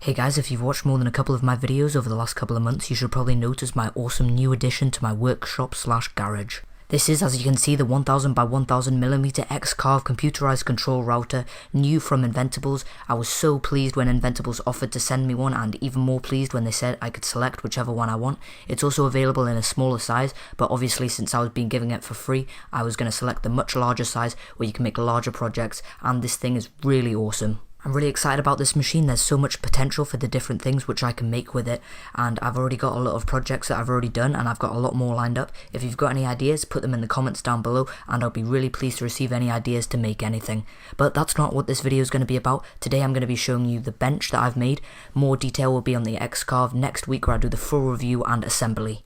Hey guys, if you've watched more than a couple of my videos over the last couple of months, you should probably notice my awesome new addition to my workshop slash garage. This is, as you can see, the 1000 by 1000mm X-Carve computerized control router, new from Inventables. I was so pleased when Inventables offered to send me one, and even more pleased when they said I could select whichever one I want. It's also available in a smaller size, but obviously since I was being given it for free, I was going to select the much larger size where you can make larger projects, and this thing is really awesome. I'm really excited about this machine. There's so much potential for the different things which I can make with it, and I've already got a lot of projects that I've already done, and I've got a lot more lined up. If you've got any ideas, put them in the comments down below, and I'll be really pleased to receive any ideas to make anything. But that's not what this video is going to be about. Today I'm going to be showing you the bench that I've made. More detail will be on the X-Carve next week, where I do the full review and assembly.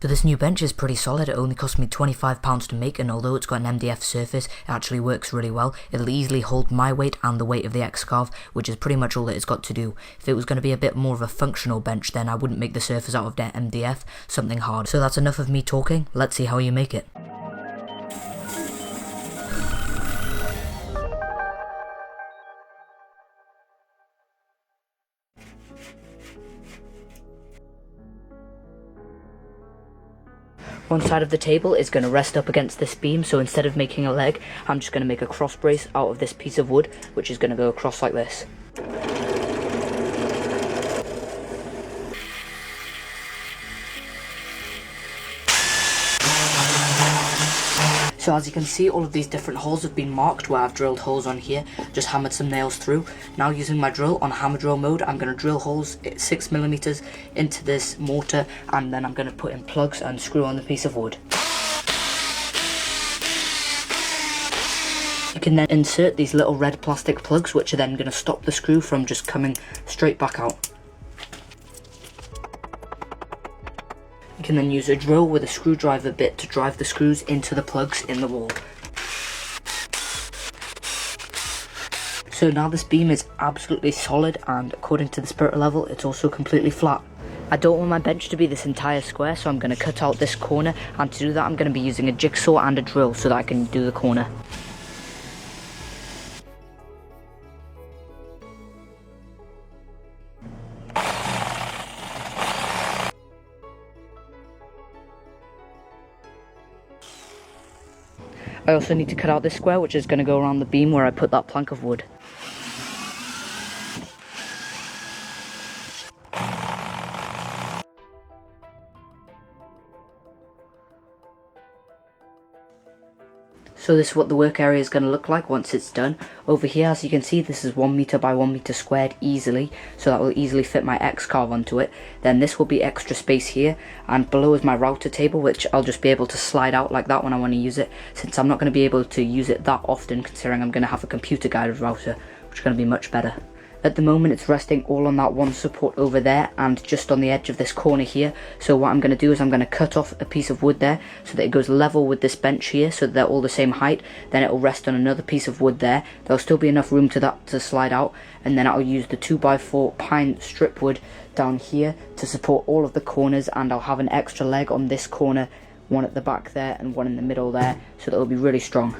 So this new bench is pretty solid. It only cost me £25 to make, and although it's got an MDF surface, it actually works really well. It'll easily hold my weight and the weight of the X-Carve, which is pretty much all that it's got to do. If it was going to be a bit more of a functional bench, then I wouldn't make the surface out of MDF, something hard. So that's enough of me talking. Let's see how you make it. One side of the table is going to rest up against this beam, so instead of making a leg, I'm just going to make a cross brace out of this piece of wood, which is going to go across like this. So as you can see, all of these different holes have been marked where I've drilled holes on here, just hammered some nails through. Now using my drill on hammer drill mode, I'm going to drill holes 6mm into this mortar, and then I'm going to put in plugs and screw on the piece of wood. You can then insert these little red plastic plugs, which are then going to stop the screw from just coming straight back out. You can then use a drill with a screwdriver bit to drive the screws into the plugs in the wall. So now this beam is absolutely solid, and according to the spirit level, it's also completely flat. I don't want my bench to be this entire square, so I'm going to cut out this corner, and to do that I'm going to be using a jigsaw and a drill so that I can do the corner. I also need to cut out this square, which is going to go around the beam where I put that plank of wood. So this is what the work area is going to look like once it's done. Over here, as you can see, this is 1m by 1m squared easily, so that will easily fit my X-Carve onto it. Then this will be extra space here, and below is my router table, which I'll just be able to slide out like that when I want to use it, since I'm not going to be able to use it that often, considering I'm going to have a computer guided router, which is going to be much better. At the moment it's resting all on that one support over there and just on the edge of this corner here. So what I'm going to do is I'm going to cut off a piece of wood there so that it goes level with this bench here, so that they're all the same height. Then it will rest on another piece of wood there. There'll still be enough room to that to slide out, and then I'll use the 2x4 pine strip wood down here to support all of the corners, and I'll have an extra leg on this corner, one at the back there and one in the middle there, so that it'll be really strong.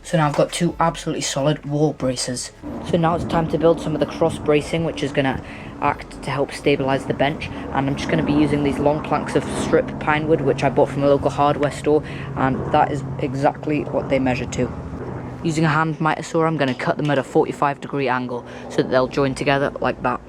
So now I've got two absolutely solid wall braces. So now it's time to build some of the cross bracing, which is going to act to help stabilise the bench. And I'm just going to be using these long planks of strip pine wood, which I bought from a local hardware store, and that is exactly what they measure to. Using a hand miter saw, I'm going to cut them at a 45-degree angle so that they'll join together like that.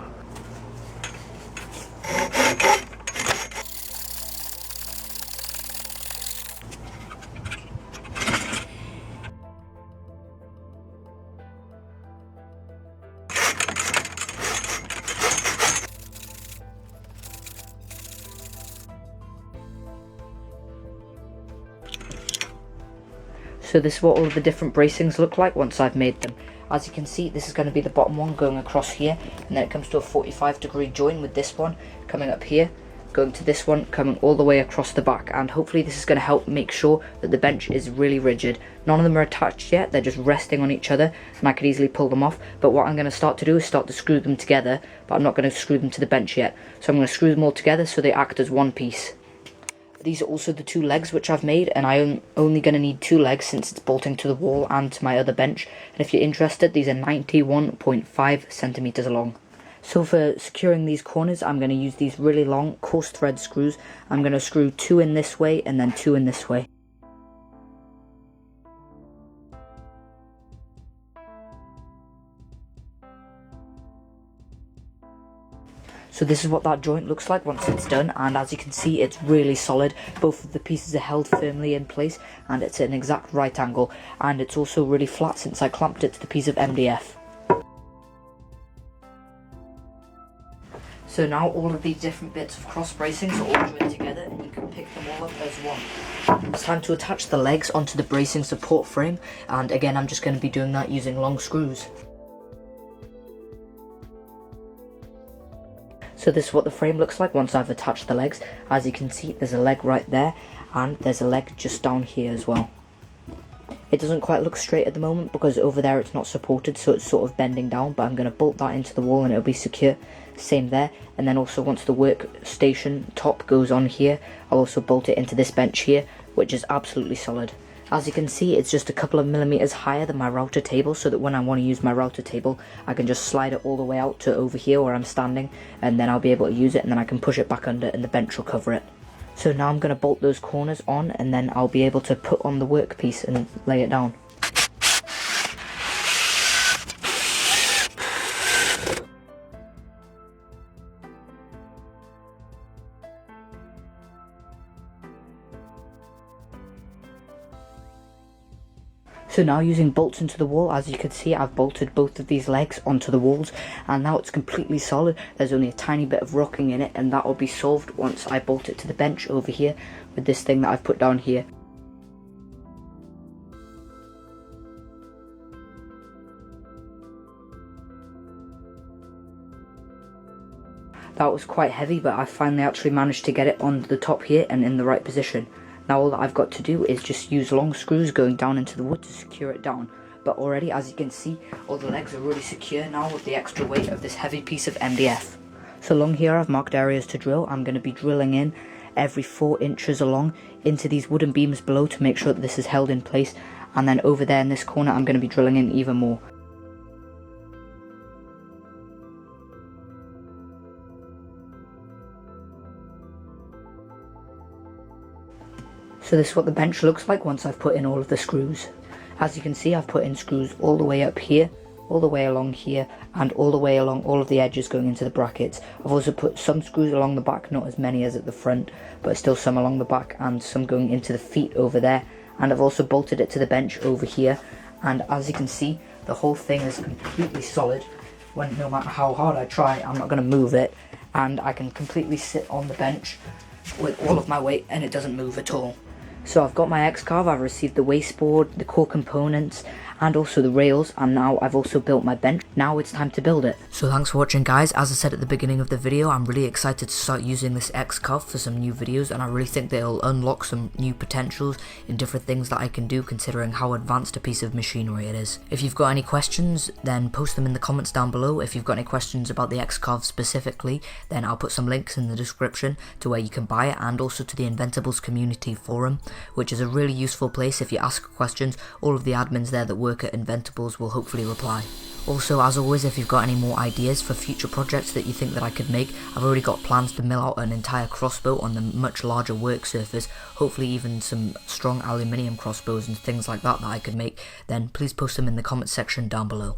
So this is what all of the different bracings look like once I've made them. As you can see, this is going to be the bottom one going across here, and then it comes to a 45-degree join with this one coming up here, going to this one, coming all the way across the back, and hopefully this is going to help make sure that the bench is really rigid. None of them are attached yet, they're just resting on each other, and I could easily pull them off, but what I'm going to start to do is start to screw them together, but I'm not going to screw them to the bench yet. So I'm going to screw them all together so they act as one piece. These are also the 2 legs which I've made, and I'm only going to need 2 legs since it's bolting to the wall and to my other bench, and if you're interested, these are 91.5 centimeters long. So for securing these corners, I'm going to use these really long coarse thread screws. I'm going to screw 2 in this way and then 2 in this way. So this is what that joint looks like once it's done, and as you can see, it's really solid. Both of the pieces are held firmly in place, and it's at an exact right angle, and it's also really flat since I clamped it to the piece of MDF. So now all of these different bits of cross bracings are all joined together, and you can pick them all up as one. It's time to attach the legs onto the bracing support frame, and again I'm just going to be doing that using long screws. So this is what the frame looks like once I've attached the legs. As you can see, there's a leg right there, and there's a leg just down here as well. It doesn't quite look straight at the moment because over there it's not supported, so it's sort of bending down, but I'm going to bolt that into the wall and it'll be secure. Same there, and then also once the workstation top goes on here, I'll also bolt it into this bench here, which is absolutely solid. As you can see, it's just a couple of millimeters higher than my router table, so that when I want to use my router table, I can just slide it all the way out to over here where I'm standing, and then I'll be able to use it, and then I can push it back under and the bench will cover it. So now I'm going to bolt those corners on, and then I'll be able to put on the workpiece and lay it down. So now using bolts into the wall, as you can see, I've bolted both of these legs onto the walls, and now it's completely solid. There's only a tiny bit of rocking in it, and that will be solved once I bolt it to the bench over here with this thing that I've put down here. That was quite heavy, but I finally actually managed to get it on the top here and in the right position. Now all that I've got to do is just use long screws going down into the wood to secure it down. But already, as you can see, all the legs are really secure now with the extra weight of this heavy piece of MDF. So along here I've marked areas to drill. I'm going to be drilling in every 4 inches along into these wooden beams below to make sure that this is held in place. And then over there in this corner I'm going to be drilling in even more. So this is what the bench looks like once I've put in all of the screws. As you can see, I've put in screws all the way up here, all the way along here, and all the way along all of the edges going into the brackets. I've also put some screws along the back, not as many as at the front, but still some along the back and some going into the feet over there. And I've also bolted it to the bench over here, and as you can see, the whole thing is completely solid. No matter how hard I try, I'm not going to move it, and I can completely sit on the bench with all of my weight and it doesn't move at all. So I've got my X-Carve, I've received the wasteboard, the core components, and also the rails, and now I've also built my bench. Now it's time to build it. So thanks for watching, guys. As I said at the beginning of the video, I'm really excited to start using this X-Carve for some new videos, and I really think that it'll unlock some new potentials in different things that I can do, considering how advanced a piece of machinery it is. If you've got any questions, then post them in the comments down below. If you've got any questions about the X-Carve specifically, then I'll put some links in the description to where you can buy it, and also to the Inventables community forum, which is a really useful place. If you ask questions, all of the admins there that work at Inventables will hopefully reply. Also, as always, if you've got any more ideas for future projects that you think that I could make, I've already got plans to mill out an entire crossbow on the much larger work surface, hopefully even some strong aluminium crossbows and things like that I could make, then please post them in the comments section down below.